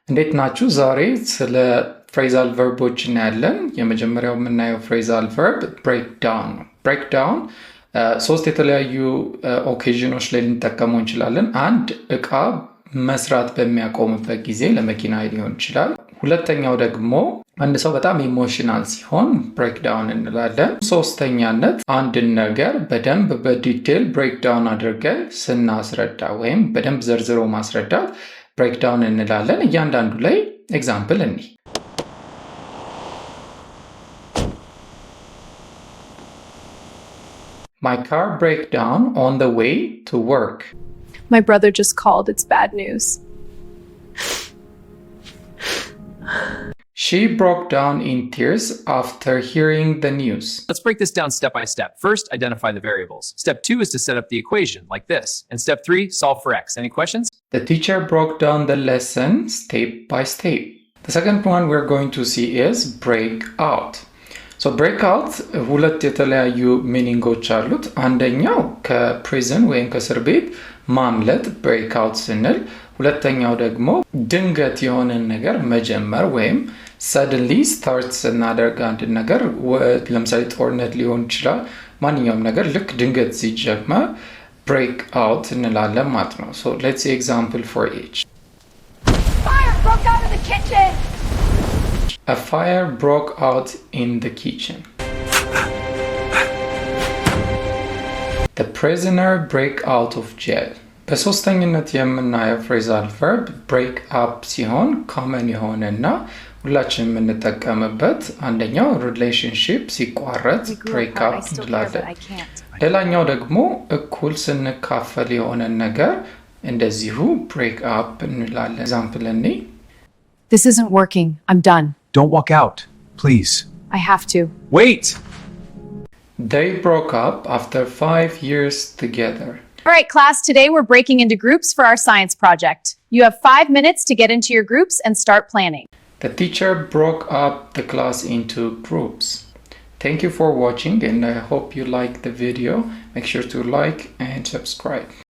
እንዴት ናችሁ? ዛሬ ስለ ፍሬዛል ቨርቦች እናያለን። የመጀመሪያው የምናየው ፍሬዛል ቨርብ ብሬክዳውን ነው። ብሬክዳውን ሶስት የተለያዩ ኦኬዥኖች ላይ ልንጠቀመው እንችላለን። አንድ እቃ መስራት በሚያቆምበት ጊዜ ለመኪና ሊሆን ይችላል። ሁለተኛው ደግሞ አንድ ሰው በጣም ኢሞሽናል ሲሆን ብሬክዳውን እንላለን። ሶስተኛነት አንድን ነገር በደንብ በዲቴል ብሬክዳውን አድርገን ስናስረዳ ወይም በደንብ ዘርዝሮ ማስረዳት ብሬክዳውን እንላለን። እያንዳንዱ ላይ ኤግዛምፕል እኒ My car broke down on the way to work. My brother just called. It's bad news. She broke down in tears after hearing the news. Let's break this down step by step. First, identify the variables. Step 2 is to set up the equation, like this. And step 3, solve for x. Any questions? The teacher broke down the lesson step by step. The second one we're going to see is break out. So break out ሁለት የተለያዩ ሚኒንጎች አሉት። አንደኛው ከፕሪዝን ወይም ከእስር ቤት ማምለጥ ብሬክ አውት ስንል፣ ሁለተኛው ደግሞ ድንገት የሆነን ነገር መጀመር ወይም ሰድንሊ ስታርት ስናደርግ አንድ ነገር ለምሳሌ ጦርነት ሊሆን ይችላል። ማንኛውም ነገር ልክ ድንገት ሲጀመር ብሬክ አውት እንላለን ማለት ነው። So let's see example for each. Fire broke out of the kitchen! A fire broke out in the kitchen. The prisoner break out of jail. በሶስተኝነት የምናየው ፍሬዛል ቨርብ ብሬክ አፕ ሲሆን ኮመን የሆነና ሁላችን የምንጠቀምበት አንደኛው ሪሌሽንሺፕ ሲቋረጥ ብሬክ አፕ እንላለን። ሌላኛው ደግሞ እኩል ስንካፈል የሆነን ነገር እንደዚሁ ብሬክ አፕ እንላለን። ኤግዛምፕል እኔ This isn't working. I'm done. Don't walk out, please. I have to. Wait! They broke up after 5 years together. All right, class, today we're breaking into groups for our science project. You have 5 minutes to get into your groups and start planning. The teacher broke up the class into groups. Thank you for watching and I hope you liked the video. Make sure to like and subscribe.